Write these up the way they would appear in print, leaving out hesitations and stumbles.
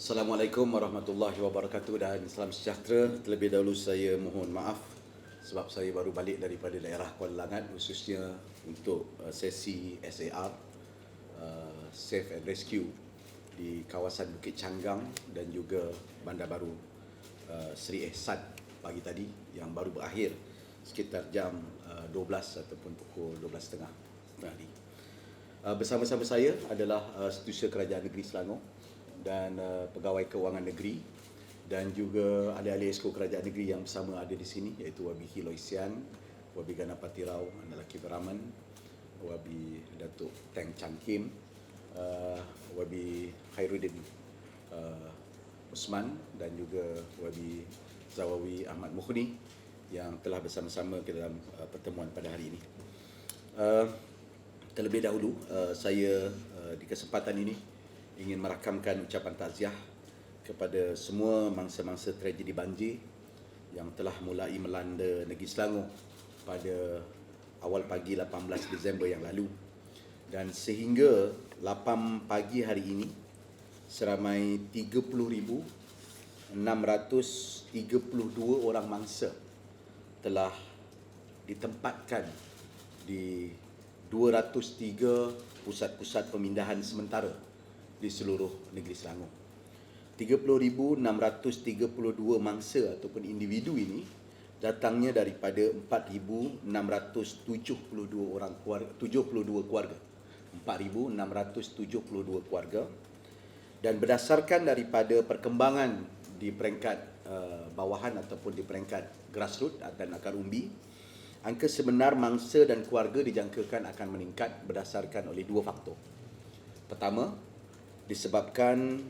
Assalamualaikum warahmatullahi wabarakatuh dan salam sejahtera. Terlebih dahulu saya mohon maaf sebab saya baru balik daripada daerah Kuala Langat, khususnya untuk sesi SAR, Save and Rescue di kawasan Bukit Canggang dan juga Bandar Baru Seri Ehsan pagi tadi yang baru berakhir sekitar jam 12 ataupun pukul 12.30 tadi. Bersama-sama saya adalah Setiausaha Kerajaan Negeri Selangor dan Pegawai Kewangan Negeri dan juga ahli-ahli Esko Kerajaan Negeri yang bersama ada di sini, iaitu Wabi Hiloisian, Wabi Ganapati Rao Andalaki Beraman, Wabi Datuk Teng Chan Kim, Wabi Khairuddin Usman dan juga Wabi Zawawi Ahmad Mukhni yang telah bersama-sama ke dalam pertemuan pada hari ini. Terlebih dahulu, saya di kesempatan ini ingin merakamkan ucapan takziah kepada semua mangsa-mangsa tragedi banjir yang telah mulai melanda negeri Selangor pada awal pagi 18 Disember yang lalu. Dan sehingga 8 pagi hari ini, seramai 30,632 orang mangsa telah ditempatkan di 203 pusat-pusat pemindahan sementara di seluruh negeri Selangor. 30,632 mangsa ataupun individu ini datangnya daripada 4,672 orang keluarga, 72 keluarga. 4,672 keluarga, dan berdasarkan daripada perkembangan di peringkat bawahan ataupun di peringkat grassroots dan akar umbi, angka sebenar mangsa dan keluarga dijangkakan akan meningkat berdasarkan oleh dua faktor. Pertama, disebabkan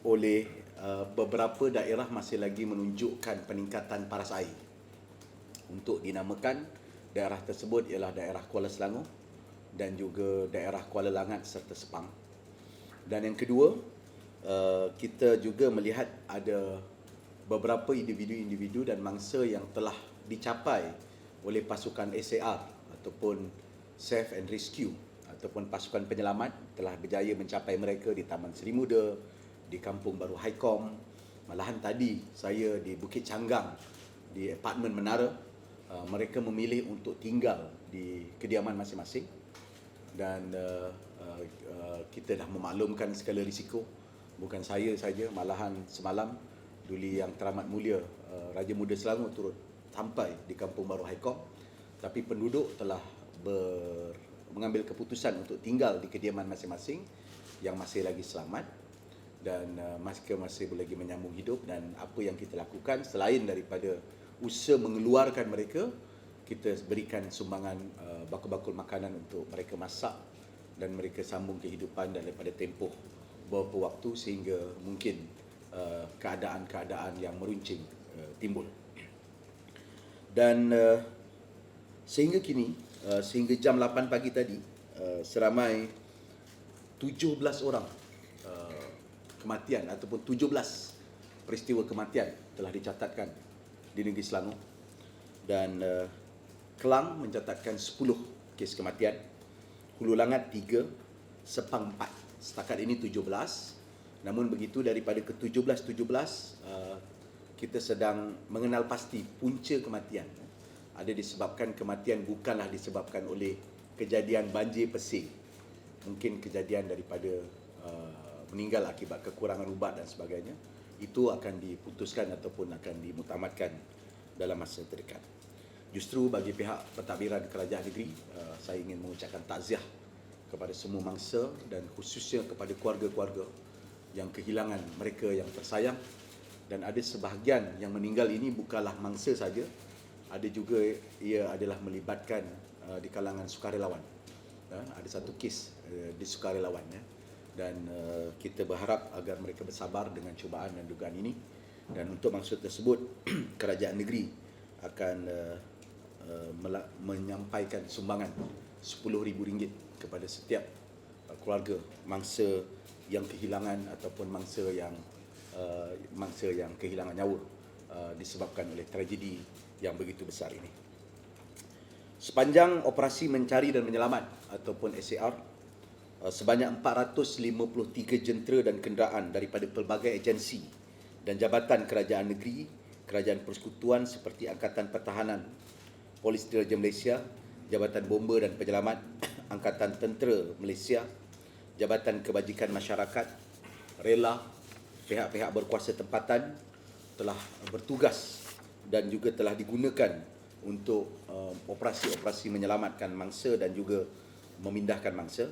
oleh beberapa daerah masih lagi menunjukkan peningkatan paras air. Untuk dinamakan, daerah tersebut ialah daerah Kuala Selangor dan juga daerah Kuala Langat serta Sepang. Dan yang kedua, kita juga melihat ada beberapa individu-individu dan mangsa yang telah dicapai oleh pasukan SAR ataupun Save and Rescue ataupun pasukan penyelamat telah berjaya mencapai mereka di Taman Seri Muda, di Kampung Baru Haikom. Malahan tadi saya di Bukit Canggang, di apartmen Menara, mereka memilih untuk tinggal di kediaman masing-masing dan kita dah memaklumkan segala risiko. Bukan saya saja, malahan semalam Duli Yang Teramat Mulia Raja Muda Selangor turut sampai di Kampung Baru Haikom, tapi penduduk telah mengambil keputusan untuk tinggal di kediaman masing-masing yang masih lagi selamat dan mereka masih boleh lagi menyambung hidup. Dan apa yang kita lakukan selain daripada usaha mengeluarkan mereka, kita berikan sumbangan bakul-bakul makanan untuk mereka masak dan mereka sambung kehidupan daripada tempoh beberapa waktu sehingga mungkin keadaan-keadaan yang meruncing timbul. Dan sehingga kini, sehingga jam 8 pagi tadi, seramai 17 orang kematian ataupun 17 peristiwa kematian telah dicatatkan di negeri Selangor. Dan Kelang mencatatkan 10 kes kematian, Hulu Langat 3, Sepang 4. Setakat ini 17. Namun begitu, daripada ke-17 kita sedang mengenal pasti punca kematian ada disebabkan kematian bukanlah disebabkan oleh kejadian banjir pesing. Mungkin kejadian daripada meninggal akibat kekurangan ubat dan sebagainya. Itu akan diputuskan ataupun akan dimutamatkan dalam masa terdekat. Justru bagi pihak pentadbiran kerajaan negeri, saya ingin mengucapkan takziah kepada semua mangsa dan khususnya kepada keluarga-keluarga yang kehilangan mereka yang tersayang. Dan ada sebahagian yang meninggal ini bukanlah mangsa saja, ada juga ia adalah melibatkan di kalangan sukarelawan. Ada satu kes di sukarelawan, dan kita berharap agar mereka bersabar dengan cubaan dan dugaan ini. Dan untuk maksud tersebut, kerajaan negeri akan menyampaikan sumbangan RM10,000 kepada setiap keluarga mangsa yang kehilangan ataupun mangsa yang kehilangan nyawa disebabkan oleh tragedi yang begitu besar ini. Sepanjang operasi mencari dan menyelamat ataupun SAR, sebanyak 453 jentera dan kenderaan daripada pelbagai agensi dan jabatan kerajaan negeri, kerajaan persekutuan seperti Angkatan Pertahanan, Polis Diraja Malaysia, Jabatan Bomba dan Penyelamat, Angkatan Tentera Malaysia, Jabatan Kebajikan Masyarakat, rela, pihak-pihak berkuasa tempatan telah bertugas dan juga telah digunakan untuk operasi-operasi menyelamatkan mangsa dan juga memindahkan mangsa.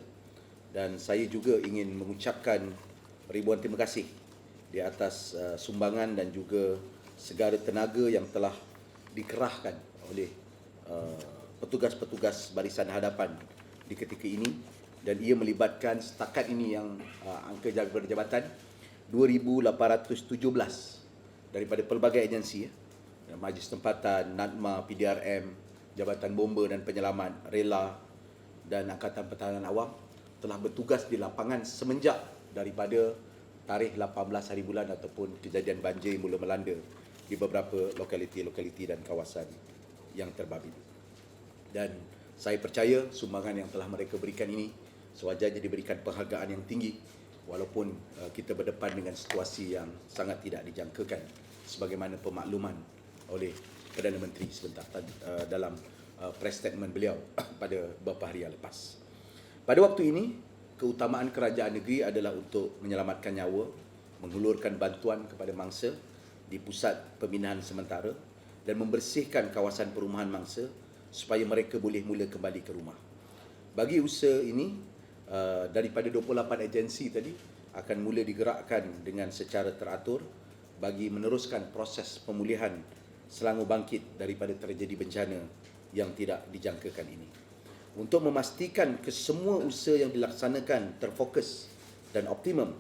Dan saya juga ingin mengucapkan ribuan terima kasih di atas sumbangan dan juga segala tenaga yang telah dikerahkan oleh petugas-petugas barisan hadapan di ketika ini, dan ia melibatkan setakat ini yang angka jabatan 2,817 daripada pelbagai agensi, Majlis Tempatan, NADMA, PDRM, Jabatan Bomba dan Penyelamat, Rela dan Angkatan Pertahanan Awam telah bertugas di lapangan semenjak daripada tarikh 18 hari bulan ataupun kejadian banjir mula melanda di beberapa lokaliti-lokaliti dan kawasan yang terbabit. Dan saya percaya sumbangan yang telah mereka berikan ini sewajarnya diberikan penghargaan yang tinggi walaupun kita berdepan dengan situasi yang sangat tidak dijangkakan sebagaimana pemakluman oleh Perdana Menteri sebentar dalam press statement beliau pada beberapa hari yang lepas. Pada waktu ini, keutamaan kerajaan negeri adalah untuk menyelamatkan nyawa, menghulurkan bantuan kepada mangsa di pusat pembinaan sementara dan membersihkan kawasan perumahan mangsa supaya mereka boleh mula kembali ke rumah. Bagi usaha ini, daripada 28 agensi tadi akan mula digerakkan dengan secara teratur bagi meneruskan proses pemulihan selangor bangkit daripada terjadi bencana yang tidak dijangkakan ini. Untuk memastikan kesemua usaha yang dilaksanakan terfokus dan optimum,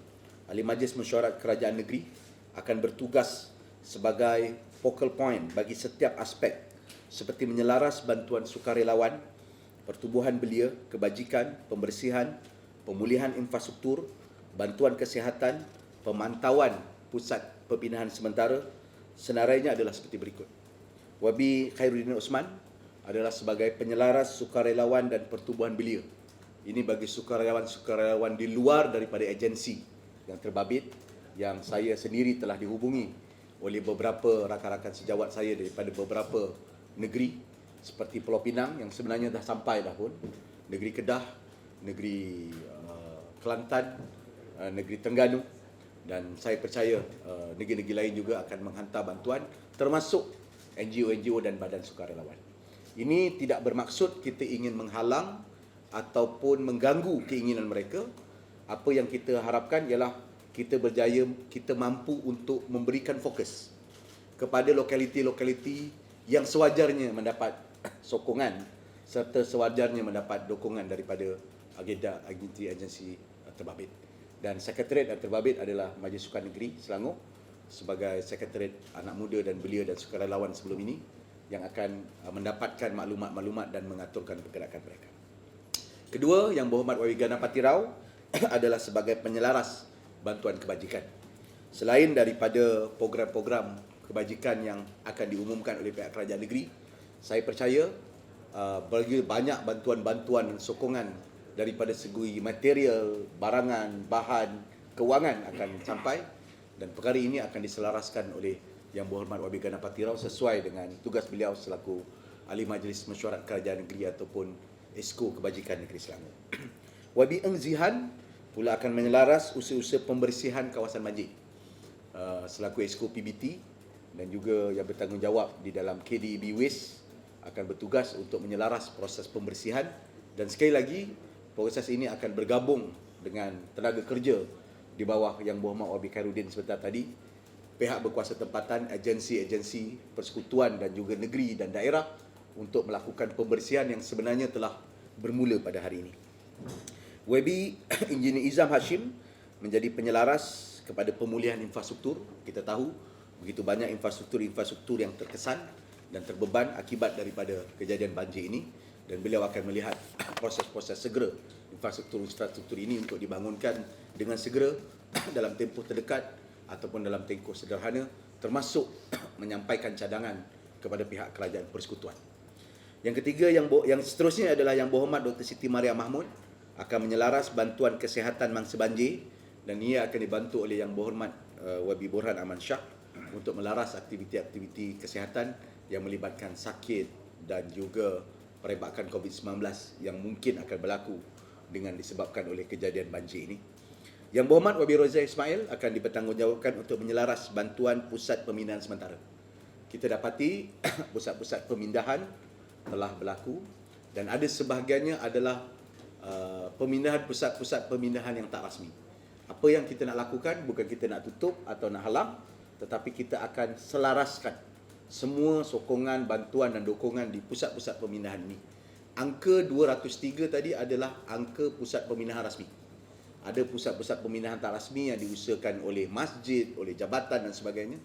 Ahli Majlis Mesyuarat Kerajaan Negeri akan bertugas sebagai focal point bagi setiap aspek seperti menyelaras bantuan sukarelawan, pertubuhan belia, kebajikan, pembersihan, pemulihan infrastruktur, bantuan kesihatan, pemantauan pusat pembinaan sementara. Senarainya adalah seperti berikut. Wabi Khairuddin Osman adalah sebagai penyelaras sukarelawan dan pertubuhan belia. Ini bagi sukarelawan-sukarelawan di luar daripada agensi yang terbabit, yang saya sendiri telah dihubungi oleh beberapa rakan-rakan sejawat saya daripada beberapa negeri seperti Pulau Pinang yang sebenarnya dah sampai dah pun, negeri Kedah, negeri Kelantan, negeri Terengganu, dan saya percaya negeri-negeri lain juga akan menghantar bantuan termasuk NGO-NGO dan badan sukarelawan. Ini tidak bermaksud kita ingin menghalang ataupun mengganggu keinginan mereka. Apa yang kita harapkan ialah kita berjaya, kita mampu untuk memberikan fokus kepada lokaliti-lokaliti yang sewajarnya mendapat sokongan serta sewajarnya mendapat dukungan daripada agenda agensi terbabit. Dan Sekretariat terbabit adalah Majlis Sukan Negeri Selangor sebagai Sekretariat anak muda dan belia dan sukarelawan sebelum ini yang akan mendapatkan maklumat-maklumat dan mengaturkan pergerakan mereka. Kedua, Yang Berhormat Wabi Ganapati Rao adalah sebagai penyelaras bantuan kebajikan. Selain daripada program-program kebajikan yang akan diumumkan oleh pihak kerajaan negeri, saya percaya bagi banyak bantuan-bantuan sokongan daripada segi material, barangan, bahan, kewangan akan sampai, dan perkara ini akan diselaraskan oleh Yang Berhormat Wabi Ganapati Rao sesuai dengan tugas beliau selaku Ahli Majlis Mesyuarat Kerajaan Negeri ataupun Esko Kebajikan Negeri Selangor. Wabi Eng Zihan pula akan menyelaras usaha-usaha pembersihan kawasan banjir selaku Esko PBT, dan juga yang bertanggungjawab di dalam KDB Waste akan bertugas untuk menyelaras proses pembersihan. Dan sekali lagi, proses ini akan bergabung dengan tenaga kerja di bawah Yang Berhormat Wabi Khairuddin sebentar tadi, pihak berkuasa tempatan, agensi-agensi persekutuan dan juga negeri dan daerah untuk melakukan pembersihan yang sebenarnya telah bermula pada hari ini. Wabi Engineer Izam Hashim menjadi penyelaras kepada pemulihan infrastruktur. Kita tahu begitu banyak infrastruktur yang terkesan dan terbeban akibat daripada kejadian banjir ini, dan beliau akan melihat proses-proses segera infrastruktur ini untuk dibangunkan dengan segera dalam tempoh terdekat ataupun dalam tempoh sederhana, termasuk menyampaikan cadangan kepada pihak kerajaan persekutuan. Yang ketiga, yang seterusnya adalah Yang Berhormat Dr. Siti Maria Mahmud akan menyelaras bantuan kesihatan mangsa banjir dan ia akan dibantu oleh Yang Berhormat Wabi Borhan Aman Shah untuk melaras aktiviti-aktiviti kesihatan yang melibatkan sakit dan juga perebakan COVID-19 yang mungkin akan berlaku dengan disebabkan oleh kejadian banjir ini. Yang Berhormat Wabi Rozair Ismail akan dipertanggungjawabkan untuk menyelaras bantuan pusat pemindahan sementara. Kita dapati pusat-pusat pemindahan telah berlaku dan ada sebahagiannya adalah pemindahan pusat-pusat pemindahan yang tak rasmi. Apa yang kita nak lakukan bukan kita nak tutup atau nak halang, tetapi kita akan selaraskan semua sokongan, bantuan dan dukungan di pusat-pusat pemindahan ini. Angka 203 tadi adalah angka pusat pemindahan rasmi. Ada pusat-pusat pemindahan tak rasmi yang diusahakan oleh masjid, oleh jabatan dan sebagainya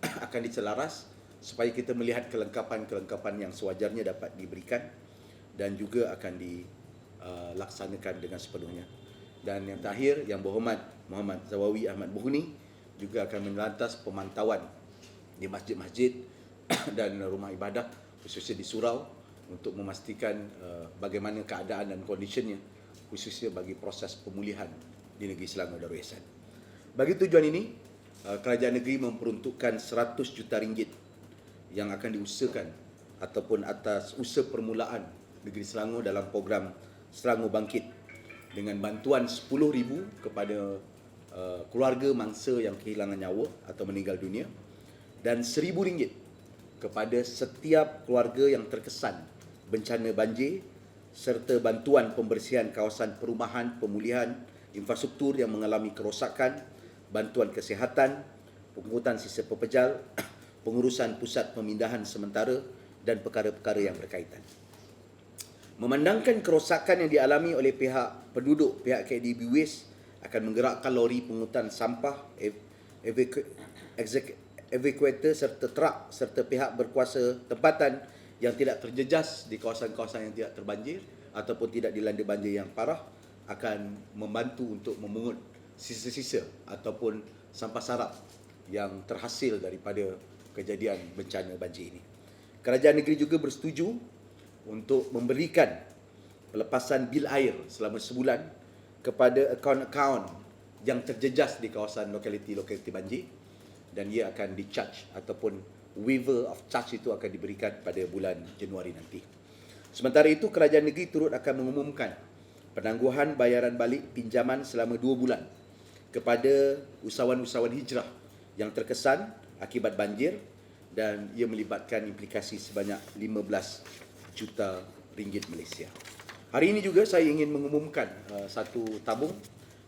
akan diselaras supaya kita melihat kelengkapan-kelengkapan yang sewajarnya dapat diberikan dan juga akan dilaksanakan dengan sepenuhnya. Dan yang terakhir, Yang Berhormat Muhammad Zawawi Ahmad Buhuni juga akan melantas pemantauan di masjid-masjid dan rumah ibadah khususnya di surau untuk memastikan bagaimana keadaan dan kondisinya khususnya bagi proses pemulihan di negeri Selangor Darul Ihsan. Bagi tujuan ini, kerajaan negeri memperuntukkan 100 juta ringgit yang akan diusahakan ataupun atas usaha permulaan negeri Selangor dalam program Selangor Bangkit dengan bantuan 10,000 kepada keluarga mangsa yang kehilangan nyawa atau meninggal dunia dan RM1,000 kepada setiap keluarga yang terkesan bencana banjir serta bantuan pembersihan kawasan perumahan, pemulihan infrastruktur yang mengalami kerosakan, bantuan kesihatan, pengangkutan sisa pepejal, pengurusan pusat pemindahan sementara dan perkara-perkara yang berkaitan. Memandangkan kerosakan yang dialami oleh pihak penduduk, pihak KDB Waste akan menggerakkan lori pengangkutan sampah, evacuator serta truk serta pihak berkuasa tempatan yang tidak terjejas di kawasan-kawasan yang tidak terbanjir ataupun tidak dilanda banjir yang parah akan membantu untuk memungut sisa-sisa ataupun sampah sarap yang terhasil daripada kejadian bencana banjir ini. Kerajaan negeri juga bersetuju untuk memberikan pelepasan bil air selama sebulan kepada akaun-akaun yang terjejas di kawasan lokaliti-lokaliti banjir dan ia akan di-charge ataupun waiver of charge itu akan diberikan pada bulan Januari nanti. Sementara itu, kerajaan negeri turut akan mengumumkan penangguhan bayaran balik pinjaman selama 2 bulan kepada usahawan-usahawan hijrah yang terkesan akibat banjir dan ia melibatkan implikasi sebanyak 15 juta ringgit Malaysia. Hari ini juga saya ingin mengumumkan satu tabung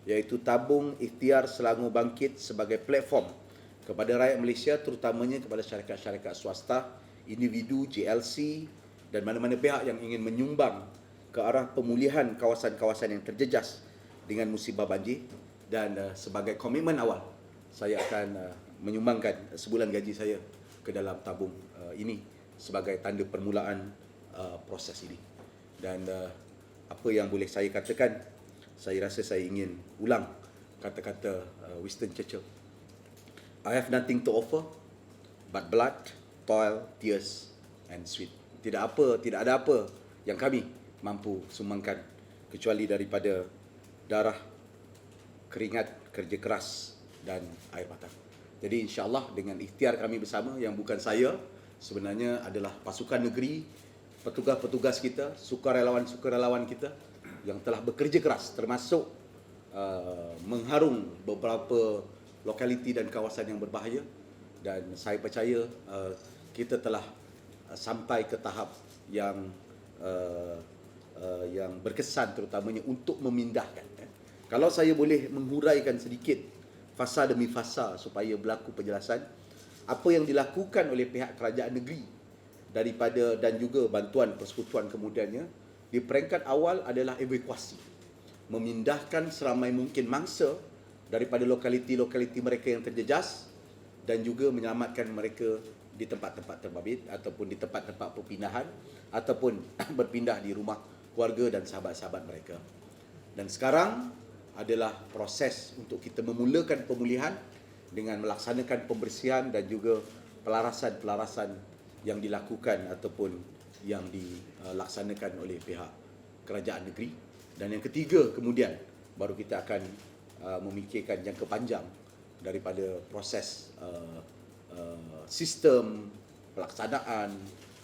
iaitu tabung ikhtiar Selangor Bangkit sebagai platform kepada rakyat Malaysia terutamanya kepada syarikat-syarikat swasta, individu, JLC dan mana-mana pihak yang ingin menyumbang ke arah pemulihan kawasan-kawasan yang terjejas dengan musibah banjir dan sebagai komitmen awal saya akan menyumbangkan sebulan gaji saya ke dalam tabung ini sebagai tanda permulaan proses ini. Dan apa yang boleh saya katakan, saya rasa saya ingin ulang kata-kata Winston Churchill. I have nothing to offer but blood, toil, tears and sweat. Tidak ada apa yang kami mampu sumbangkan kecuali daripada darah, keringat, kerja keras dan air mata. Jadi insya-Allah dengan ikhtiar kami bersama yang bukan saya, sebenarnya adalah pasukan negeri, petugas-petugas kita, sukarelawan-sukarelawan kita yang telah bekerja keras termasuk mengharung beberapa lokaliti dan kawasan yang berbahaya dan saya percaya kita telah sampai ke tahap yang berkesan terutamanya untuk memindahkan. Kalau saya boleh menghuraikan sedikit fasa demi fasa supaya berlaku penjelasan apa yang dilakukan oleh pihak kerajaan negeri daripada dan juga bantuan persekutuan kemudiannya di peringkat awal adalah evakuasi, memindahkan seramai mungkin mangsa daripada lokaliti-lokaliti mereka yang terjejas dan juga menyelamatkan mereka di tempat-tempat terbabit ataupun di tempat-tempat perpindahan ataupun berpindah di rumah keluarga dan sahabat-sahabat mereka. Dan sekarang adalah proses untuk kita memulakan pemulihan dengan melaksanakan pembersihan dan juga pelarasan-pelarasan yang dilakukan ataupun yang dilaksanakan oleh pihak kerajaan negeri Dan yang ketiga kemudian baru kita akan memikirkan jangka panjang daripada proses sistem pelaksanaan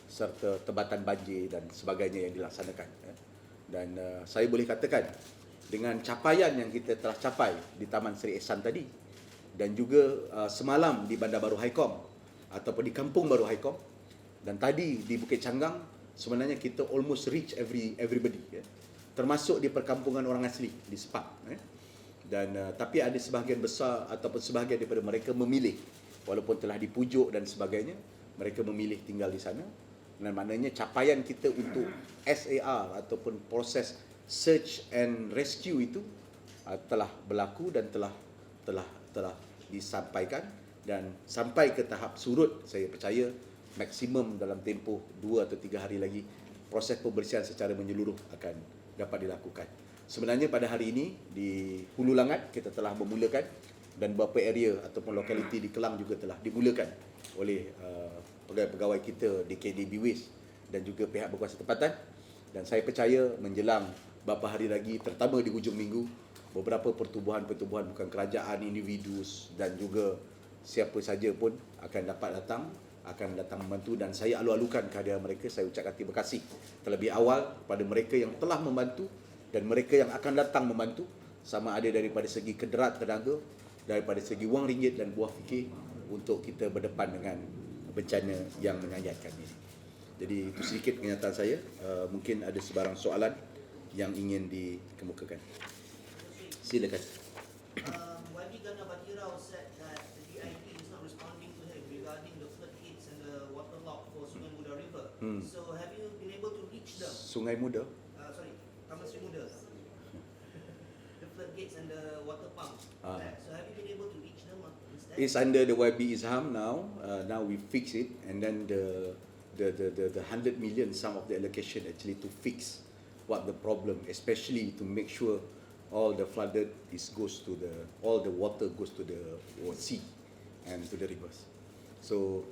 serta tebatan banjir dan sebagainya yang dilaksanakan. Dan saya boleh katakan dengan capaian yang kita telah capai di Taman Seri Ehsan tadi dan juga semalam di Bandar Baru Haikom ataupun di Kampung Baru Haikom dan tadi di Bukit Canggang, sebenarnya kita almost reach everybody, termasuk di perkampungan orang asli di Sepak. Dan tapi ada sebahagian besar ataupun sebahagian daripada mereka memilih, walaupun telah dipujuk dan sebagainya, mereka memilih tinggal di sana. Dan maknanya capaian kita untuk SAR ataupun proses search and rescue itu telah berlaku dan telah disampaikan, dan sampai ke tahap surut, saya percaya maksimum dalam tempoh 2 atau 3 hari lagi proses pembersihan secara menyeluruh akan dapat dilakukan. Sebenarnya pada hari ini di Hulu Langat kita telah memulakan, dan beberapa area ataupun lokaliti di Kelang juga telah dimulakan oleh pegawai-pegawai kita di KDB Waste dan juga pihak berkuasa tempatan. Dan saya percaya menjelang beberapa hari lagi, terutama di hujung minggu, beberapa pertubuhan-pertubuhan bukan kerajaan, individu dan juga siapa saja pun akan datang membantu, dan saya alu-alukan kehadiran mereka. Saya ucapkan terima kasih terlebih awal kepada mereka yang telah membantu dan mereka yang akan datang membantu, sama ada daripada segi kederat tenaga, daripada segi wang ringgit dan buah fikir untuk kita berdepan dengan bencana yang menyayatkan ini. Jadi itu sedikit kenyataan saya. Mungkin ada sebarang soalan yang ingin dikemukakan. Silakan. Wadi Gana Batirau said that the DIP is not responding to him regarding the floodgates and the waterlock for Sungai Muda River. So have you been able to reach them? Sungai Muda? Taman Seri Muda. The floodgates and the water pump. So have you been able to reach them instead? It's under the YB Izham now. Now we fix it, and then the 100 million sum of the allocation actually to fix what the problem, especially to make sure all the flooded all the water goes to the sea and to the rivers. So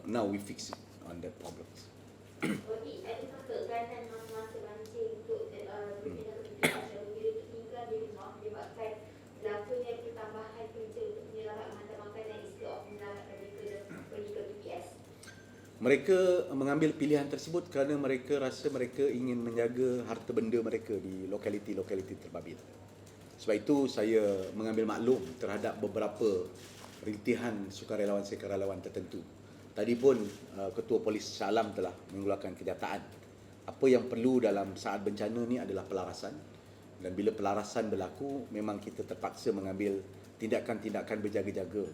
now we fix it on that problems. Jadi, adakah kegagalan masa banjir untuk berpindah ke bila tinggal di rumah menyebabkan berlakunya pertambahan kerja untuk menyelamat makanan makanan instead of menyelamatkan mereka dan pergi ke PPS? Mereka mengambil pilihan tersebut kerana mereka rasa mereka ingin menjaga harta benda mereka di lokaliti-lokaliti terbabil. Sebab itu saya mengambil maklum terhadap beberapa rintihan sukarelawan-sukarelawan tertentu. Tadi pun Ketua Polis Shah Alam telah mengeluarkan kenyataan. Apa yang perlu dalam saat bencana ni adalah pelarasan. Dan bila pelarasan berlaku, memang kita terpaksa mengambil tindakan-tindakan berjaga-jaga.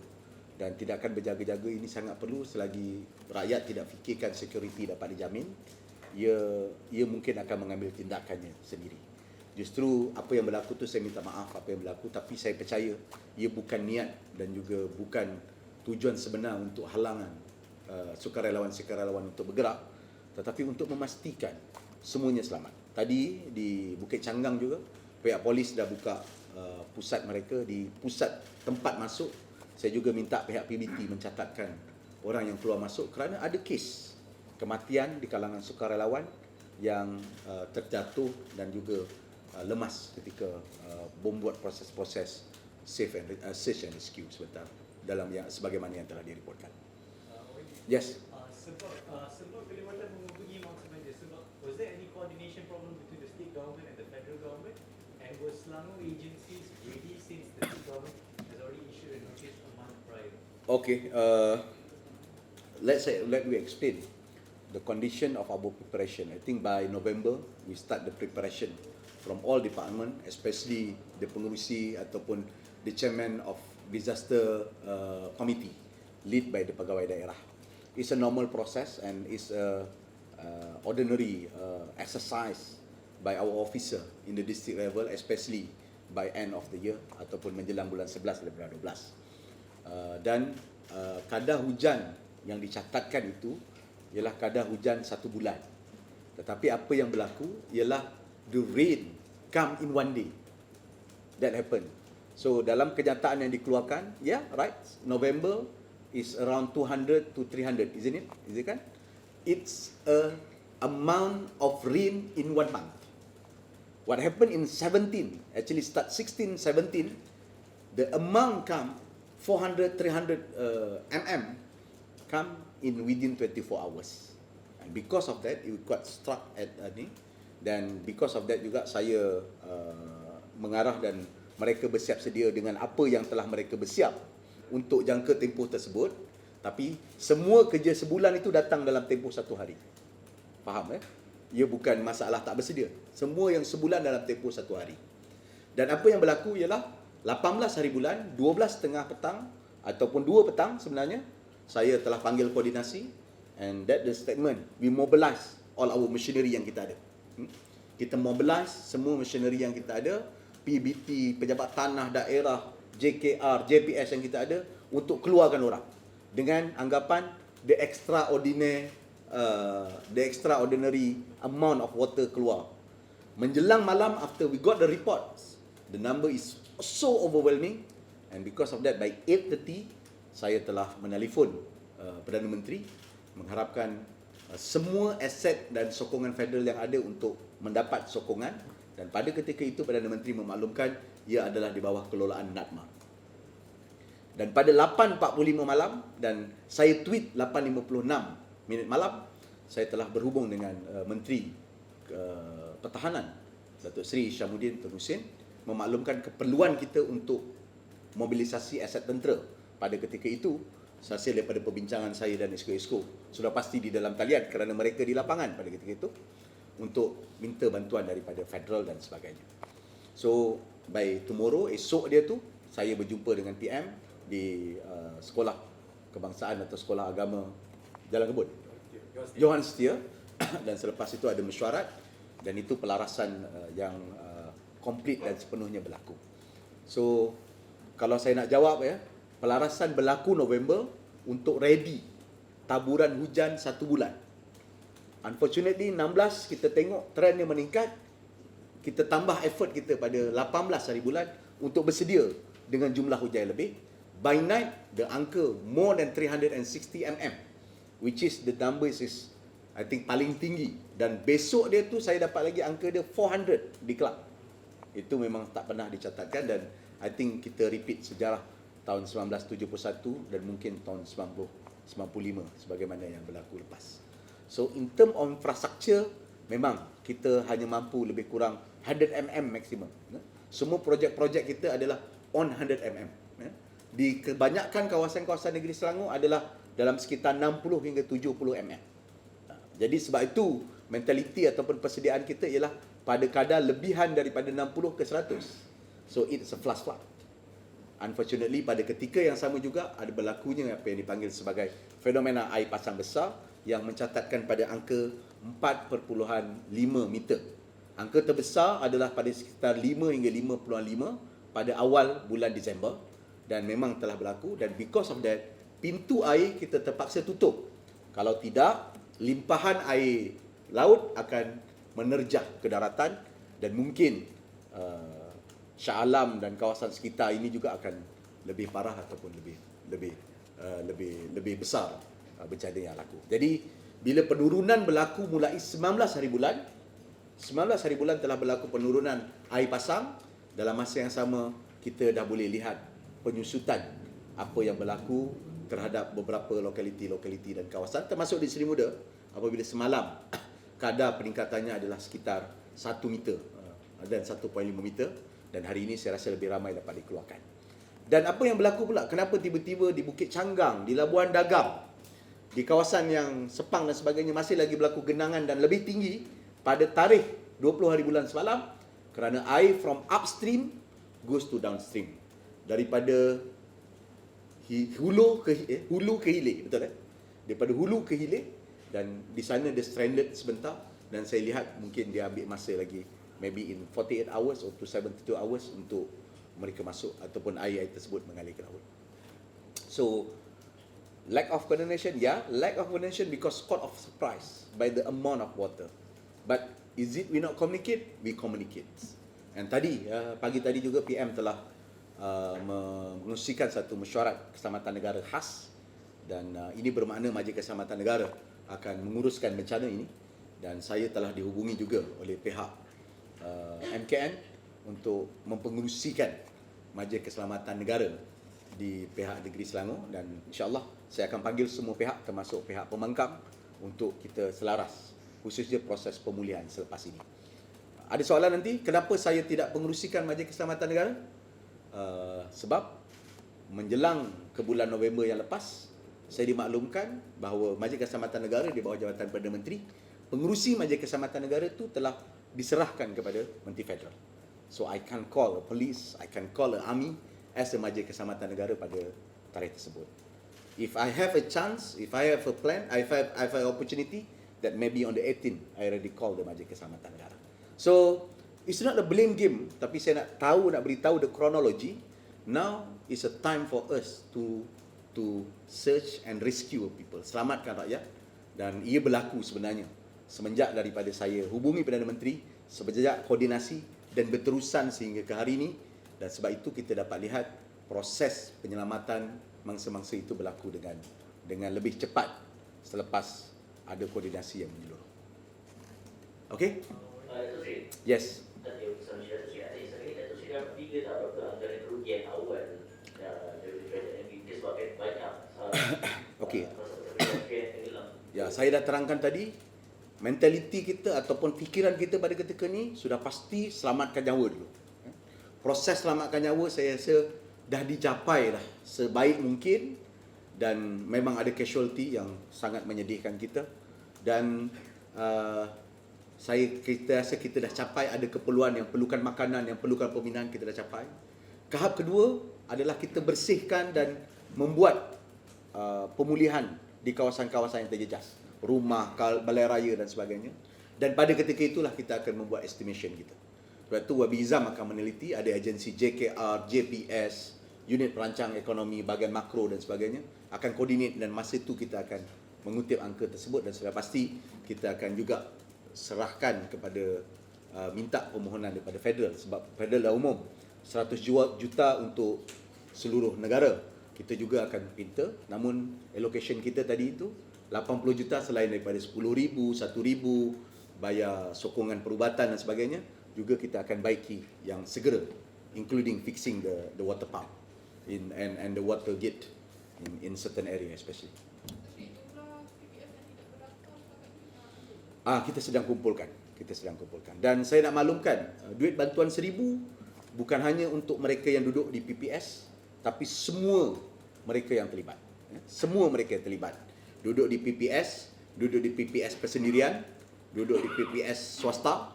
Dan tindakan berjaga-jaga ini sangat perlu selagi rakyat tidak fikirkan security dapat dijamin, ia mungkin akan mengambil tindakannya sendiri. Justru apa yang berlaku tu saya minta maaf apa yang berlaku, tapi saya percaya ia bukan niat dan juga bukan tujuan sebenar untuk halangan sukarelawan-sukarelawan untuk bergerak, tetapi untuk memastikan semuanya selamat. Tadi di Bukit Canggang juga pihak polis dah buka pusat mereka di pusat tempat masuk. Saya juga minta pihak PBT mencatatkan orang yang keluar masuk kerana ada kes kematian di kalangan sukarelawan yang terjatuh dan juga lemas ketika membuat proses-proses search and rescue sebentar dalam yang sebagaimana yang telah direportkan. Yes. Sebab Kalimantan menghubungi mangsa banjir, was there any coordination problem between the state government and the federal government? And was Selangor agencies ready since the state government has already issued a notice a month prior? Okay. Let me explain the condition of our preparation. I think by November we start the preparation from all department, especially the pengurusi ataupun the chairman of disaster committee led by the pegawai daerah. It's a normal process and it's a ordinary exercise by our officer in the district level, especially by end of the year ataupun menjelang bulan 11 dan bulan 12. Dan kadar hujan yang dicatatkan itu ialah kadar hujan 1 bulan. Tetapi apa yang berlaku ialah the rain come in one day. That happened. So dalam kenyataan yang dikeluarkan, right, November is around 200 to 300, isn't it? Is it kan? It's a amount of rain in 1 month. What happened in 17, actually start 16, 17, the amount come 400, 300 mm come in within 24 hours. And because of that, it got struck at ni. Dan because of that juga saya mengarah dan mereka bersiap sedia dengan apa yang telah mereka bersiap untuk jangka tempoh tersebut. Tapi semua kerja sebulan itu datang dalam tempoh 1 hari. Faham Ia bukan masalah tak bersedia. Semua yang sebulan dalam tempoh 1 hari. Dan apa yang berlaku ialah 18 hari bulan, 12:30 petang ataupun 2 petang sebenarnya, saya telah panggil koordinasi, and that the statement, we mobilize all our machinery yang kita ada. Kita mobilize semua machinery yang kita ada, PBT, pejabat tanah daerah, JKR, JPS yang kita ada untuk keluarkan orang dengan anggapan the extraordinary amount of water keluar. Menjelang malam, after we got the reports, the number is so overwhelming, and because of that, by 8:30 saya telah menelefon Perdana Menteri mengharapkan semua aset dan sokongan federal yang ada untuk mendapat sokongan, dan pada ketika itu Perdana Menteri memaklumkan ia adalah di bawah kelolaan NADMA. Dan pada 8.45 malam, dan saya tweet 8.56 minit malam, saya telah berhubung dengan Menteri Pertahanan Datuk Seri Syamuddin Tun Hussein memaklumkan keperluan kita untuk mobilisasi aset tentera. Pada ketika itu, hasil daripada perbincangan saya dan esko-esko sudah pasti di dalam talian kerana mereka di lapangan pada ketika itu untuk minta bantuan daripada federal dan sebagainya. So, by tomorrow, esok dia tu, saya berjumpa dengan PM di sekolah kebangsaan atau sekolah agama Jalan Kebun, Johan Setia, dan selepas itu ada mesyuarat, dan itu pelarasan yang komplit dan sepenuhnya berlaku. So, kalau saya nak jawab pelarasan berlaku November untuk ready taburan hujan 1 bulan. Unfortunately 16 kita tengok trendnya meningkat, kita tambah effort kita pada 18 hari bulan untuk bersedia dengan jumlah hujan yang lebih. By night, the angka more than 360 mm, which is the numbers is I think paling tinggi, dan besok dia tu saya dapat lagi angka dia 400 di Kelang. Itu memang tak pernah dicatatkan, dan I think kita repeat sejarah tahun 1971 dan mungkin tahun 95 sebagaimana yang berlaku lepas. So in term of infrastructure, memang kita hanya mampu lebih kurang 100 mm maksimum. Semua projek-projek kita adalah on 100 mm. Di kebanyakan kawasan-kawasan negeri Selangor adalah dalam sekitar 60 hingga 70 mm. Jadi sebab itu mentaliti ataupun persediaan kita ialah pada kadar lebihan daripada 60 ke 100. So it's a flush flood. Unfortunately, pada ketika yang sama juga ada berlakunya apa yang dipanggil sebagai fenomena air pasang besar yang mencatatkan pada angka 4.5 meter. Angka terbesar adalah pada sekitar 5 hingga 5.5 pada awal bulan Disember, dan memang telah berlaku, dan because of that, pintu air kita terpaksa tutup. Kalau tidak, limpahan air laut akan menerjah ke daratan, dan mungkin Shah Alam dan kawasan sekitar ini juga akan lebih parah ataupun lebih besar bencana yang laku. Jadi bila penurunan berlaku mulai 19 hari bulan telah berlaku penurunan air pasang, dalam masa yang sama kita dah boleh lihat penyusutan apa yang berlaku terhadap beberapa lokaliti dan kawasan termasuk di Seri Muda, apabila semalam kadar peningkatannya adalah sekitar 1 meter dan 1.5 meter, dan hari ini saya rasa lebih ramai dapat dikeluarkan. Dan apa yang berlaku pula, kenapa tiba-tiba di Bukit Canggang, di Labuan Dagam, di kawasan yang Sepang dan sebagainya masih lagi berlaku genangan dan lebih tinggi pada tarikh 20 hari bulan semalam, kerana air from upstream goes to downstream, daripada hulu ke hilir, betul daripada hulu ke hilir, dan di sana dia stranded sebentar, dan saya lihat mungkin dia ambil masa lagi maybe in 48 hours or to 72 hours untuk mereka masuk ataupun air tersebut mengalir ke laut. So lack of coordination, lack of coordination because caught of surprise by the amount of water. But is it we not communicate? We communicate. And tadi pagi tadi juga PM telah mengusikan satu mesyuarat Keselamatan Negara khas, dan ini bermakna Majlis Keselamatan Negara akan menguruskan bencana ini, dan saya telah dihubungi juga oleh pihak MKN untuk mempengerusikan Majlis Keselamatan Negara di pihak Negeri Selangor, dan insya-Allah saya akan panggil semua pihak termasuk pihak pembangkang untuk kita selaras khususnya proses pemulihan selepas ini. Ada soalan nanti kenapa saya tidak pengerusikan Majlis Keselamatan Negara? Sebab menjelang ke bulan November yang lepas saya dimaklumkan bahawa Majlis Keselamatan Negara di bawah jawatan Perdana Menteri, pengerusi Majlis Keselamatan Negara itu telah diserahkan kepada Menteri Federal. So I can call a police, I can call a army as a Majlis Keselamatan Negara pada tarikh tersebut. If I have a chance, if I have a plan, I have an opportunity, that maybe on the 18th I already call the Majlis Keselamatan Negara. So it's not a blame game, tapi saya nak beritahu the chronology. Now is a time for us to search and rescue people, selamatkan rakyat, dan ia berlaku sebenarnya semenjak daripada saya hubungi Perdana Menteri, semenjak koordinasi dan berterusan sehingga ke hari ini, dan sebab itu kita dapat lihat proses penyelamatan mangsa-mangsa itu berlaku dengan lebih cepat selepas ada koordinasi yang menyeluruh. Okey? Datuk Seri, Yes. tadi urusan Datuk Seri, Datuk Seri dapat figure tak berapa anggaran kerugian awal dari kerajaan negeri disebabkan banyak Okey. pasal-pasal yang tenggelam. Ya, saya dah terangkan tadi, mentaliti kita ataupun fikiran kita pada ketika ni sudah pasti selamatkan nyawa dulu. Proses selamatkan nyawa saya rasa dah dicapai dah sebaik mungkin, dan memang ada casualty yang sangat menyedihkan kita, dan kita rasa kita dah capai, ada keperluan yang perlukan makanan, yang perlukan pembinaan, kita dah capai. Tahap kedua adalah kita bersihkan dan membuat pemulihan di kawasan-kawasan yang terjejas, rumah, balai raya dan sebagainya. Dan pada ketika itulah kita akan membuat estimation kita. Sebab itu Wabizam akan meneliti, ada agensi JKR, JPS, unit perancang ekonomi, bahagian makro dan sebagainya, akan koordinate, dan masa itu kita akan mengutip angka tersebut, dan sudah pasti kita akan juga serahkan kepada minta permohonan daripada federal, sebab federal dah umum 100 juta untuk seluruh negara. Kita juga akan minta, namun allocation kita tadi itu 80 juta selain daripada 10,000, 1,000 bayar sokongan perubatan dan sebagainya, juga kita akan baiki yang segera, including fixing the water pump and the water gate in certain area especially. Kita sedang kumpulkan. Dan saya nak maklumkan, duit bantuan 1,000 bukan hanya untuk mereka yang duduk di PPS, tapi semua mereka yang terlibat. Semua mereka yang terlibat. Duduk di PPS, duduk di PPS persendirian, duduk di PPS swasta,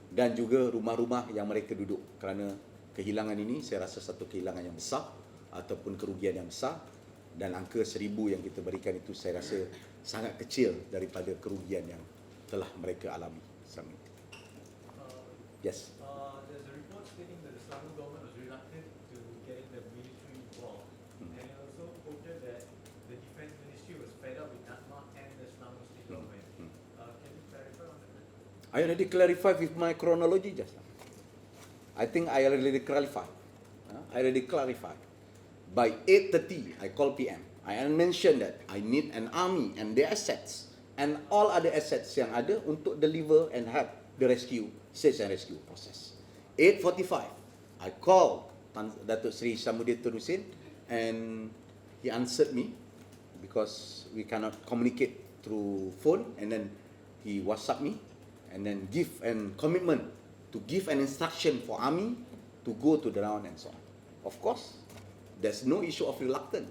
dan juga rumah-rumah yang mereka duduk. Kerana kehilangan ini saya rasa satu kehilangan yang besar ataupun kerugian yang besar, dan angka 1,000 yang kita berikan itu saya rasa sangat kecil daripada kerugian yang telah mereka alami selama ini. Yes. There's a report stating that the Selangor government was reluctant to getting the military involved, and it also quoted that the defense ministry was fed up with NATMA and the Selangor state government. Can you clarify on that? I already clarified with my chronology just now. I think I already clarified. By 8:30, I call PM. I mentioned that I need an army and their assets and all other assets yang ada untuk deliver and help the rescue, search and rescue process. 8:45, I call Datuk Seri Syamuddin Tun Hussein, and he answered me because we cannot communicate through phone, and then he WhatsApp me and then give an commitment to give an instruction for army to go to the ground and so on. Of course, there's no issue of reluctant.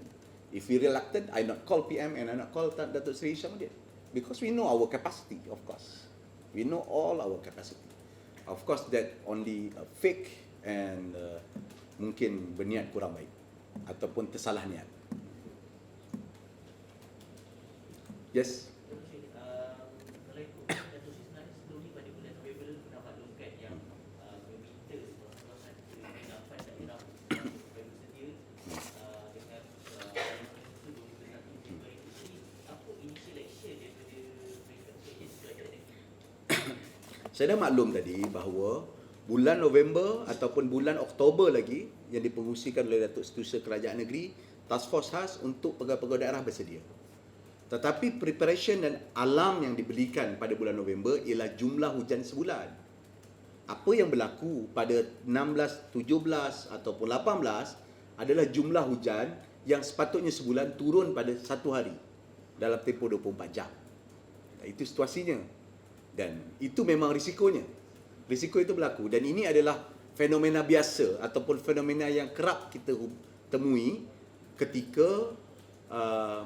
If we reluctant, I not call PM and I not call Datuk Seri Syamuddin, because we know our capacity, of course. We know all our capacity. Of course, that only fake and mungkin berniat kurang baik ataupun tersalah niat. Yes. Kalau ikut Datuk Seri sebenarnya sebelum ni pada bulan November pernah maklumkan yang meminta kawasan-kawasan pendapat daerah supaya bersedia dengan itu 21 Februari itu sendiri. Apa initial action daripada mereka untuk agensi kerajaan negeri? Saya dah maklum tadi bahawa bulan November ataupun bulan Oktober lagi yang dipengurusikan oleh Datuk Setiausaha Kerajaan Negeri, Task Force khas untuk pegawai-pegawai daerah bersedia. Tetapi preparation dan alarm yang diberikan pada bulan November ialah jumlah hujan sebulan. apa yang berlaku pada 16, 17 ataupun 18 adalah jumlah hujan yang sepatutnya sebulan turun pada satu hari dalam tempoh 24 jam. Itu situasinya. Dan itu memang risikonya. Risiko itu berlaku dan ini adalah fenomena biasa ataupun fenomena yang kerap kita temui ketika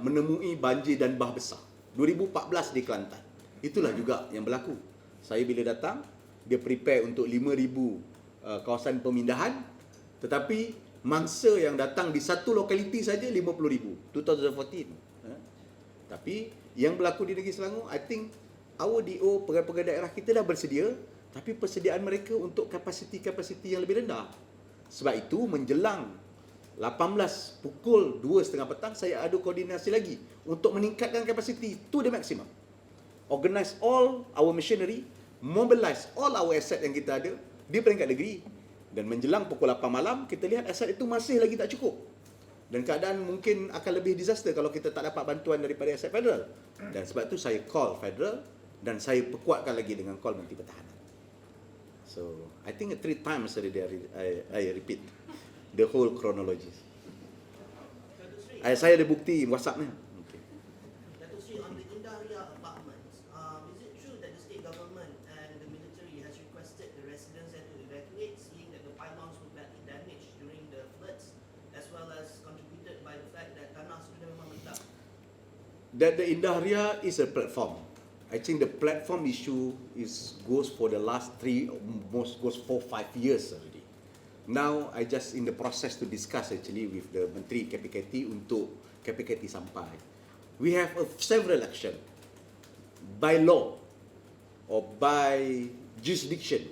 menemui banjir dan bah besar. 2014 di Kelantan. Itulah juga yang berlaku. Saya bila datang, dia prepare untuk 5,000 kawasan pemindahan, tetapi mangsa yang datang di satu lokaliti saja 50,000, 2014. Tapi yang berlaku di Negeri Selangor, I think our DO, pegawai-pegawai daerah kita dah bersedia, tapi persediaan mereka untuk kapasiti-kapasiti yang lebih rendah. Sebab itu menjelang 18 pukul 2.30 petang, saya ada koordinasi lagi untuk meningkatkan kapasiti to the maximum. Organize all our machinery, mobilize all our asset yang kita ada di peringkat negeri. Dan menjelang pukul 8 malam, kita lihat aset itu masih lagi tak cukup. Dan keadaan mungkin akan lebih disaster kalau kita tak dapat bantuan daripada aset federal. Dan sebab itu saya call federal dan saya perkuatkan lagi dengan call Menteri Pertahanan. So, I think 3 times already I repeat the whole chronology. Saya ada bukti WhatsApp-nya. Okay. Dato' Sri, on the Indaria apartments, is it true that the state government and the military has requested the residents there to evacuate, seeing that the pylons were badly damaged during the floods, as well as contributed by the fact that tanah sudah memang meledak? That the Indaria is a platform. I think the platform issue goes for the last 4-5 years already. Now I just in the process to discuss actually with the Menteri KPKT untuk KPKT sampai. We have several action by law or by jurisdiction.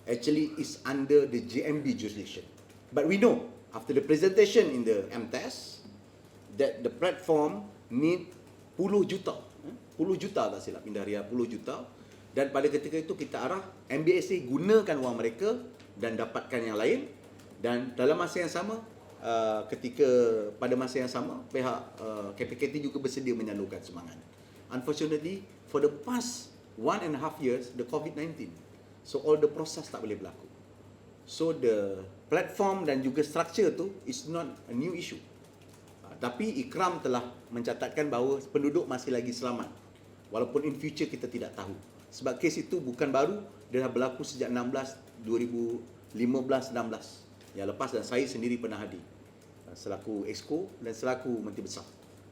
Actually is under the JMB jurisdiction. But we know after the presentation in the MTES that the platform need 10 juta. 10 juta tak silap, Indaria 10 juta. Dan pada ketika itu kita arah MBSA gunakan wang mereka dan dapatkan yang lain. Dan dalam masa yang sama, pada masa yang sama, pihak KPKT juga bersedia menyalurkan sumbangan. Unfortunately, for the past 1.5 years, the COVID-19. So all the process tak boleh berlaku. So the platform dan juga structure tu is not a new issue. Tapi Ikram telah mencatatkan bahawa penduduk masih lagi selamat. Walaupun in future kita tidak tahu. Sebab kes itu bukan baru, dia dah berlaku sejak 2015-16 yang lepas dan saya sendiri pernah hadir selaku Exco dan selaku Menteri Besar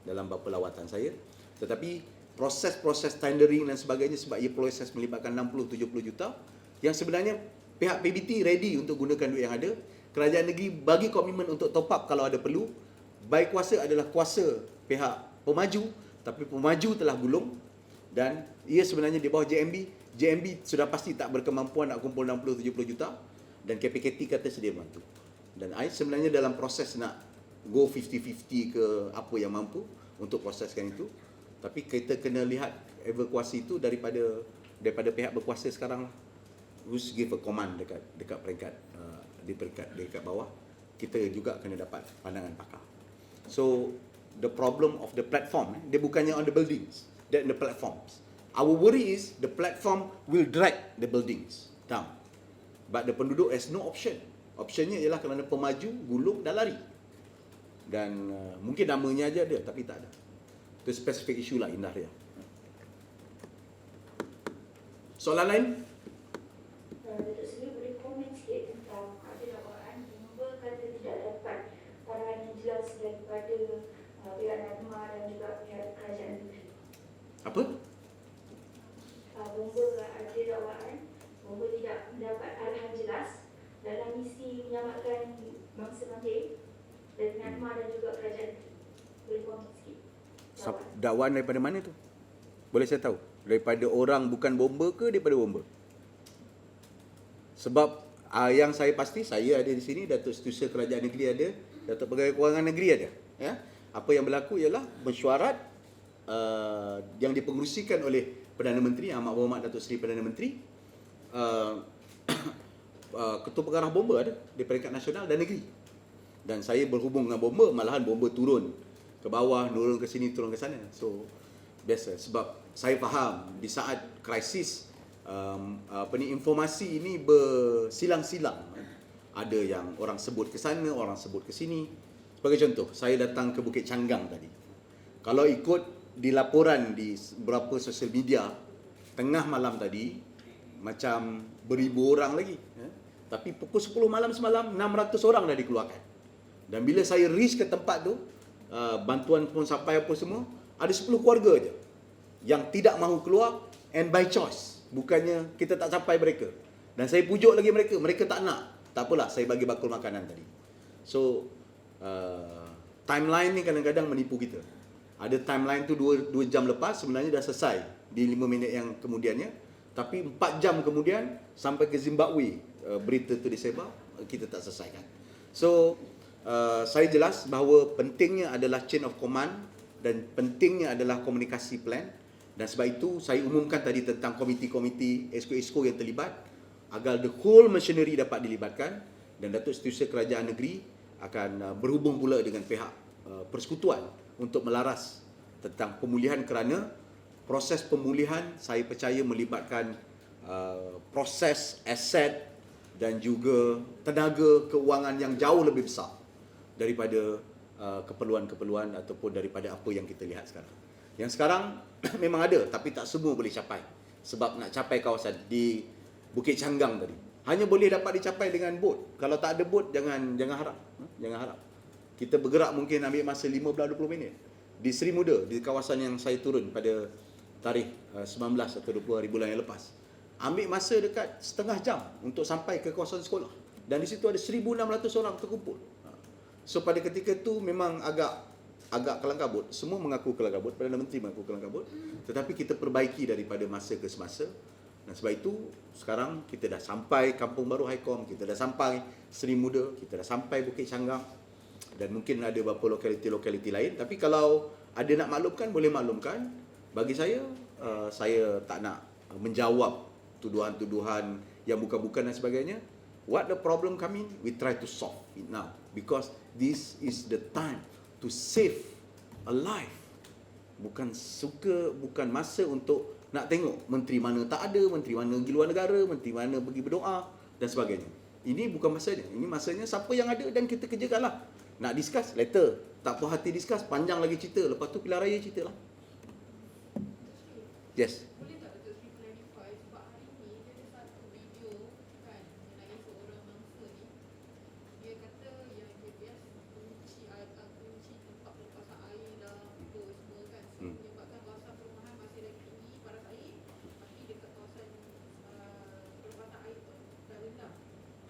dalam beberapa lawatan saya. Tetapi proses-proses tendering dan sebagainya sebab ia proses melibatkan 60-70 juta yang sebenarnya pihak PBT ready untuk gunakan duit yang ada. Kerajaan negeri bagi komitmen untuk top up kalau ada perlu. Baik kuasa adalah kuasa pihak pemaju, tapi pemaju telah gulung dan ia sebenarnya di bawah JMB. JMB sudah pasti tak berkemampuan nak kumpul 60-70 juta dan KPKT kata sedia bantu. Dan I sebenarnya dalam proses nak go 50-50 ke apa yang mampu untuk proseskan itu. Tapi kita kena lihat evakuasi itu daripada pihak berkuasa sekarang lah. Who's give a command dekat peringkat dekat bawah. Kita juga kena dapat pandangan pakar. So the problem of the platform, dia bukannya on the buildings, that the platforms. Our worry is the platform will drag the buildings down. But the penduduk has no option. Optionnya ialah kerana pemaju, gulung dan lari. Dan mungkin namanya aja dia, tapi tak ada. Itu spesifik isu lah Indah dia. Soalan lain? Datuk Seri boleh komen sikit tentang ada dakwaan Bumba kata tidak dapat arahan yang jelas daripada pihak NADMA dan juga pihak kerajaan negeri. Apa? Bumba ada dakwaan Bumba tidak mendapat arahan jelas dalam misi menyelamatkan bangsa banjir dari NADMA dan juga kerajaan negeri. Boleh komen sikit? Dakwaan daripada mana tu? Boleh saya tahu? Daripada orang bukan bomba ke daripada bomba? Sebab yang saya pasti, saya ada di sini, Datuk Setiausaha Kerajaan Negeri ada, Datuk Pegawai Kewangan Negeri ada. Ya? Apa yang berlaku ialah mesyuarat yang dipengerusikan oleh Perdana Menteri, Amat Berhormat Datuk Seri Perdana Menteri, Ketua Pengarah Bomba ada di peringkat nasional dan negeri. Dan saya berhubung dengan bomba, malahan bomba turun ke bawah, turun ke sini, turun ke sana. So, biasa. Sebab saya faham di saat krisis informasi ini bersilang-silang. Ada yang orang sebut ke sana, orang sebut ke sini. Sebagai contoh, saya datang ke Bukit Canggang tadi. Kalau ikut di laporan di beberapa sosial media, tengah malam tadi macam beribu orang lagi. Tapi pukul 10 malam semalam 600 orang dah dikeluarkan. Dan bila saya reach ke tempat tu, bantuan pun sampai apa semua, ada 10 keluarga je yang tidak mahu keluar and by choice. Bukannya kita tak sampai mereka. Dan saya pujuk lagi mereka, mereka tak nak. Tak apalah, saya bagi bakul makanan tadi. So, timeline ni kadang-kadang menipu kita. Ada timeline tu 2 jam lepas, sebenarnya dah selesai di 5 minit yang kemudiannya. Tapi 4 jam kemudian, sampai ke Zimbabwe, berita tu disebar, kita tak selesaikan. So, saya jelas bahawa pentingnya adalah chain of command dan pentingnya adalah komunikasi plan. Dan sebab itu, saya umumkan tadi tentang komiti-komiti, exco-exco yang terlibat, agar the whole machinery dapat dilibatkan, dan Datuk Setiausaha Kerajaan Negeri akan berhubung pula dengan pihak persekutuan untuk melaras tentang pemulihan, kerana proses pemulihan saya percaya melibatkan proses aset dan juga tenaga keuangan yang jauh lebih besar daripada keperluan-keperluan ataupun daripada apa yang kita lihat sekarang. Yang sekarang memang ada, tapi tak semua boleh capai. Sebab nak capai kawasan di Bukit Canggang tadi, hanya boleh dapat dicapai dengan bot. Kalau tak ada bot, jangan harap. Jangan harap. Kita bergerak mungkin ambil masa 15-20 minit. Di Seri Muda, di kawasan yang saya turun pada tarikh 19 atau 20 hari bulan yang lepas, ambil masa dekat setengah jam untuk sampai ke kawasan sekolah. Dan di situ ada 1,600 orang terkumpul. So pada ketika itu memang agak kelang kabut. Semua mengaku kelang kabut, Perdana Menteri mengaku kelang kabut. Tetapi kita perbaiki daripada masa ke semasa. Dan sebab itu sekarang kita dah sampai Kampung Baru Haikom, kita dah sampai Seri Muda, kita dah sampai Bukit Canggang, dan mungkin ada beberapa lokaliti-lokaliti lain. Tapi kalau ada nak maklumkan, boleh maklumkan. Bagi saya tak nak menjawab tuduhan-tuduhan yang bukan-bukan dan sebagainya. What the problem coming, we try to solve it now. Because this is the time to save a life. Bukan masa untuk nak tengok menteri mana tak ada, menteri mana pergi luar negara, menteri mana pergi berdoa dan sebagainya. Ini bukan masanya. Ini masanya siapa yang ada dan kita kerjakanlah. Nak discuss, later. Tak puas hati discuss, panjang lagi cerita. Lepas tu pilihan raya cerita lah. Yes. Boleh tak Datuk Seri clarify, sebab hari ni dia ada satu video kan mengenai seorang mangsa ni. Dia kata yang JPS kunci tempat pelepasan air lah, apa semua kan, so menyebabkan kawasan perumahan masih lagi tinggi paras air, tapi dekat kawasan pelepasan air tu dah rendah.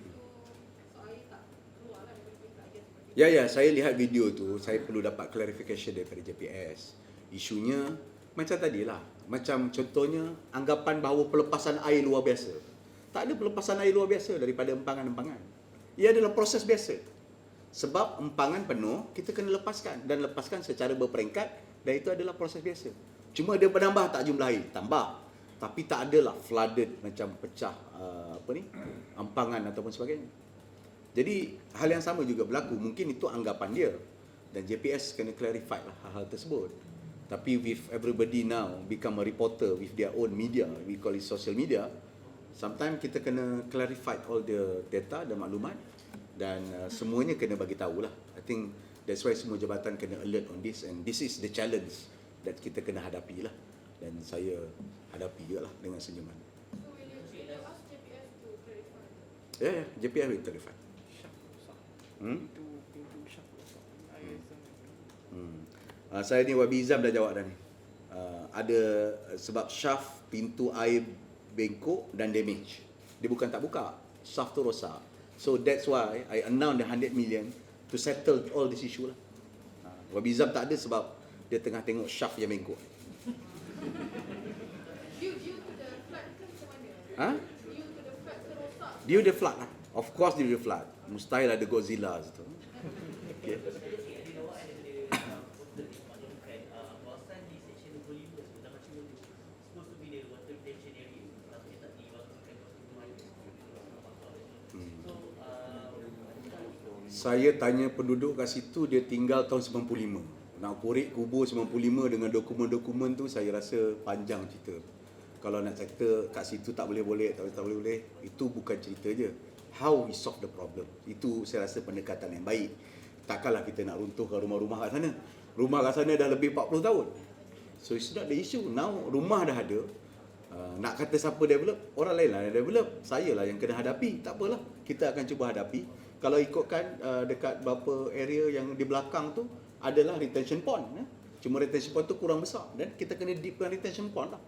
So air tak keluar lah daripada peringkat air seperti itu. Ya, saya lihat video tu, saya perlu dapat clarification daripada JPS. Isunya macam tadilah. Macam contohnya, anggapan bahawa pelepasan air luar biasa. Tak ada pelepasan air luar biasa daripada empangan-empangan. Ia adalah proses biasa. Sebab empangan penuh, kita kena lepaskan. Dan lepaskan secara berperingkat, dan itu adalah proses biasa. Cuma dia menambah tak jumlah air? Tambah. Tapi tak adalah flooded, macam pecah empangan ataupun sebagainya. Jadi, hal yang sama juga berlaku. Mungkin itu anggapan dia. Dan JPS kena clarify lah hal-hal tersebut. Tapi with everybody now become a reporter with their own media, we call it social media, sometimes kita kena clarify all the data dan maklumat, dan semuanya kena bagi tahu lah. I think that's why semua jabatan kena alert on this, and this is the challenge that kita kena hadapi lah. Dan saya hadapi je lah dengan senyuman. So will you ask JPS to clarify? Ya, JPS will clarify. Saya ni Wabi Izam dah jawab dah ni. Ada sebab shaft pintu air bengkok dan damage. Dia bukan tak buka, shaft tu rosak. So that's why I announce the 100 million to settle all this issue lah. Wabi Izam tak ada sebab dia tengah tengok shaft yang bengkok. Due to the flood ke macam mana? Due to the flood ke rosak? Due the flood lah. Of course due the flood. Mustahil ada Godzilla situ. Okay. Kawasan di Seksyen 25 sebelah Macam Mulu supposed to be the water retention area, tapi dia tak dibangunkan So Saya tanya penduduk kat situ, dia tinggal tahun 95. Nak korek kubur 95 dengan dokumen-dokumen tu, saya rasa panjang cerita. Kalau nak cerita kat situ tak boleh, tak boleh, itu bukan cerita je. How we solve the problem. Itu saya rasa pendekatan yang baik. Takkanlah kita nak runtuhkan rumah-rumah kat sana. Rumah kat sana dah lebih 40 tahun. So it's not the issue. Now rumah dah ada. Nak kata siapa develop, orang lain lah yang develop. Saya lah yang kena hadapi. Tak apalah, kita akan cuba hadapi. Kalau ikutkan dekat beberapa area yang di belakang tu adalah retention pond. Cuma retention pond tu kurang besar dan kita kena deepkan retention pond lah.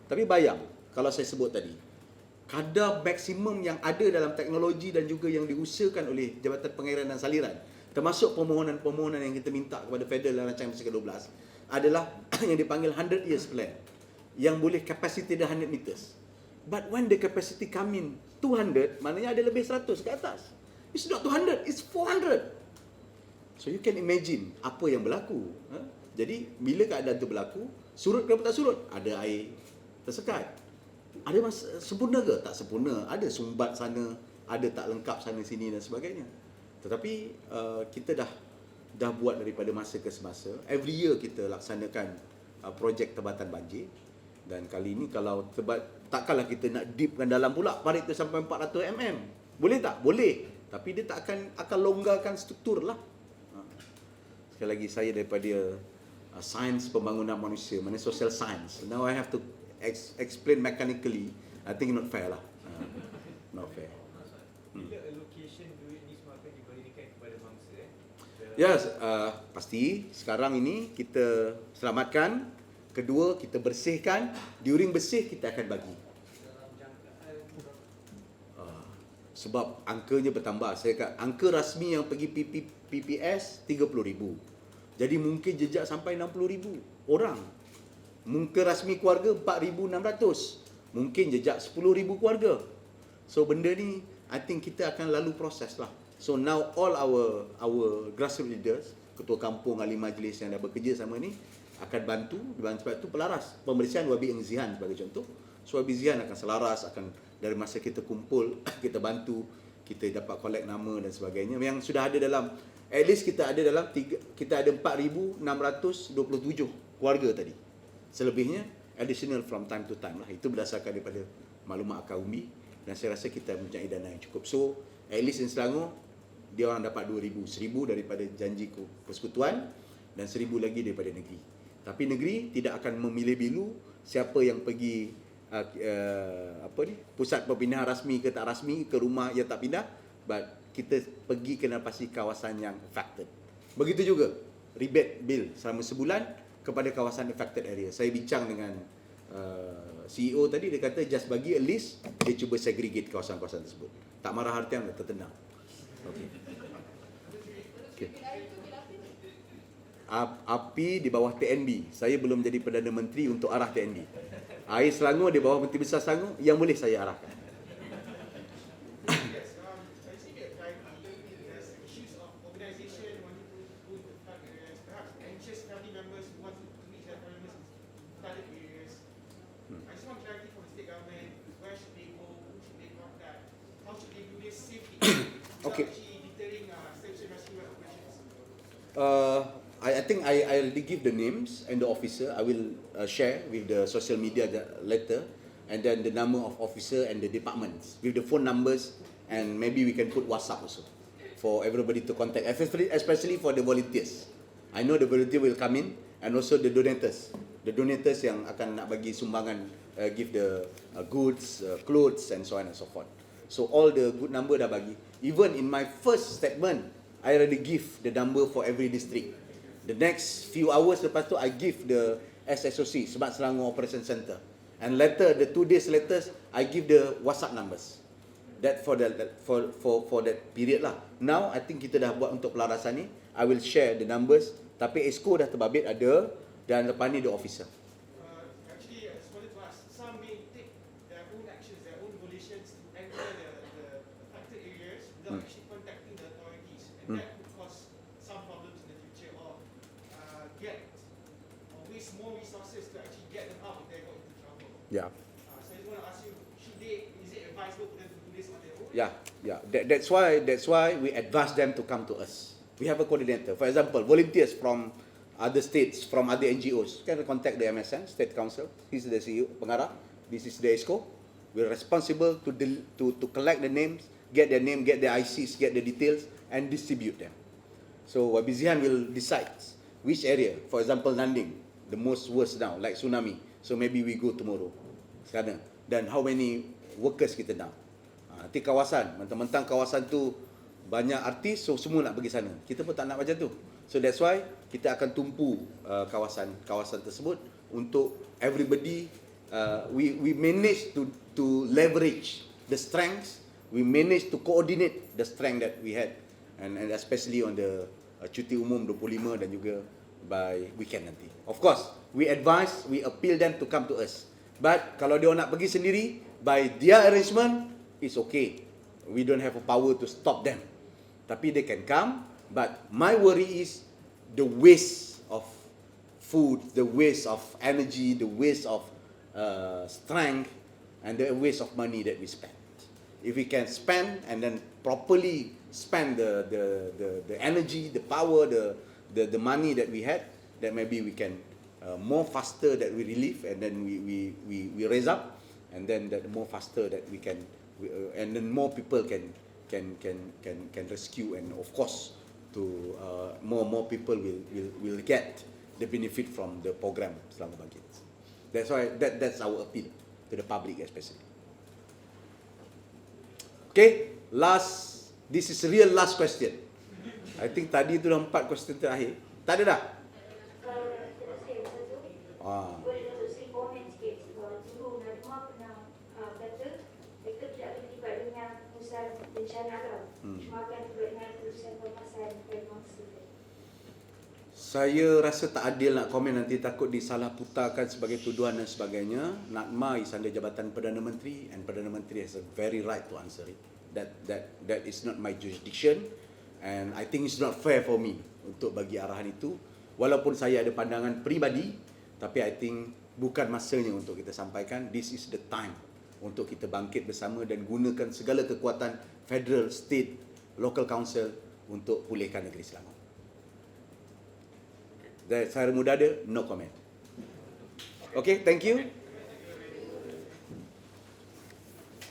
Tapi bayang, kalau saya sebut tadi, kadar maksimum yang ada dalam teknologi dan juga yang diusahakan oleh Jabatan Pengairan dan Saliran, termasuk permohonan-permohonan yang kita minta kepada Federal dalam rancangan Bersih ke-12, adalah yang dipanggil 100 years plan, yang boleh capacity dah 100 meters. But when the capacity come in 200, maknanya ada lebih 100 ke atas. It's not 200, it's 400. So you can imagine apa yang berlaku. Jadi bila keadaan itu berlaku, surut ke tak surut? Ada air tersekat. Ada sempurna ke? Tak sempurna. Ada sumbat sana, ada tak lengkap sana sini dan sebagainya. Tetapi kita dah buat daripada masa ke semasa. Every year kita laksanakan projek tebatan banjir. Dan kali ini kalau takkanlah kita nak deepkan dalam pula parit tu sampai 400 mm. Boleh tak? Boleh. Tapi dia tak akan longgarkan struktur lah. Sekali lagi saya daripada sains pembangunan manusia, mana social science. Now I have to explain mechanically. I think not fair lah. Not fair. Bila allocation duit ni semua akan diberikan kepada bangsa Yes, pasti sekarang ini kita selamatkan. Kedua, kita bersihkan. During bersih kita akan bagi. Sebab angkanya bertambah. Saya kata angka rasmi yang pergi PPS 30,000. Jadi mungkin jejak sampai 60,000 orang. Muka rasmi keluarga 4,600. Mungkin jejak 10,000 keluarga. So benda ni I think kita akan lalu proses lah. So now all our grassroots leaders, ketua kampung, ahli majlis yang dah bekerja sama ni akan bantu. Sebab tu pelaras pembersihan Wabi Eng Zihan sebagai contoh. So Wabi Zihan akan selaras, akan dari masa kita kumpul, kita bantu, kita dapat collect nama dan sebagainya. Yang sudah ada dalam, at least kita ada 4,627 keluarga tadi. Selebihnya additional from time to time lah. Itu berdasarkan daripada maklumat akar umbi dan saya rasa kita mempunyai dana yang cukup. So at least in Selangor dia orang dapat 2,000, 1,000 daripada janji persekutuan dan 1,000 lagi daripada negeri. Tapi negeri tidak akan memilih bilu siapa yang pergi pusat perpindahan rasmi ke tak rasmi, ke rumah yang tak pindah, but kita pergi kena pasti kawasan yang affected. Begitu juga rebate bill selama sebulan kepada kawasan affected area. Saya bincang dengan CEO tadi, dia kata just bagi a list, dia cuba segregate kawasan-kawasan tersebut. Tak marah hartian, tertenang. Okey. Okay. Api di bawah TNB. Saya belum jadi Perdana Menteri untuk arah TNB. Air Selangor di bawah Menteri Besar Selangor yang boleh saya arahkan. Okay. I think I already give the names and the officer. I will share with the social media later, and then the number of officer and the departments with the phone numbers, and maybe we can put WhatsApp also for everybody to contact, especially for the volunteers. I know the volunteer will come in, and also the donators yang akan nak bagi sumbangan, give the goods, clothes and so on and so forth. So all the good number dah bagi. Even in my first statement, I already give the number for every district. The next few hours lepas tu, I give the SSOC, Sebat Selangor Operation Center. And later, the 2 days later, I give the WhatsApp numbers. That for that period lah. Now, I think kita dah buat untuk pelarasan ni. I will share the numbers. Tapi ESCO dah terbabit ada, dan lepas ni the officer. Actually, I just wanted to ask, some may take their own actions, their own volitions to enter the affected areas without actually contacting the authorities. And that could cause some problems in the future, or waste more resources to actually get them out if they got into trouble. Yeah. So I just want to ask you, is it advisable for them to do this on their own? Yeah. That's why we advise them to come to us. We have a coordinator. For example, volunteers from other states, from other NGOs, can contact the MSN, State Council. He's the CEO, pengarah. This is the EXCO. We're responsible to collect the names, get their name, get their ICs, get the details, and distribute them. So Wabizihan will decide which area. For example, Nanding, the most worst now, like tsunami. So maybe we go tomorrow. Sekarang. Dan how many workers kita nak. Nanti kawasan, mentang-mentang kawasan tu banyak artis, so semua nak pergi sana. Kita pun tak nak macam tu. So that's why kita akan tumpu kawasan tersebut untuk everybody. We manage to leverage the strengths. We manage to coordinate the strength that we had, and especially on the cuti umum 25 dan juga by weekend nanti. Of course, we advise, we appeal them to come to us. But kalau dia nak pergi sendiri, by their arrangement, it's okay. We don't have a power to stop them. Tapi they can come. But my worry is the waste of food, the waste of energy, the waste of strength, and the waste of money that we spend. If we can spend and then properly spend the energy, the power, the money that we had, then maybe we can more faster that we relieve, and then we raise up, and then that more faster that we can, and then more people can rescue, and of course to more people will get the benefit from the program Selangor Bangkit. That's why that's our appeal to the public especially. Okay, this is real last question. I think tadi tu dah 4 question terakhir. Tak ada dah? Boleh Datuk Seri komen sikit. Dulu Nadma pernah kata mereka tidak akan terlibat dengan urusan bencana alam. Cuma akan terlibat dengan urusan pemasaran dan mangsa. Saya rasa tak adil nak komen, nanti takut disalah putarkan sebagai tuduhan dan sebagainya. Nadma is under Jabatan Perdana Menteri, and Perdana Menteri has a very right to answer it. That is not my jurisdiction, and I think it's not fair for me untuk bagi arahan itu. Walaupun saya ada pandangan peribadi, tapi I think bukan masanya untuk kita sampaikan. This is the time untuk kita bangkit bersama dan gunakan segala kekuatan federal, state, local council untuk pulihkan negeri Selangor. Secara mudah ada, no comment. Okay, thank you.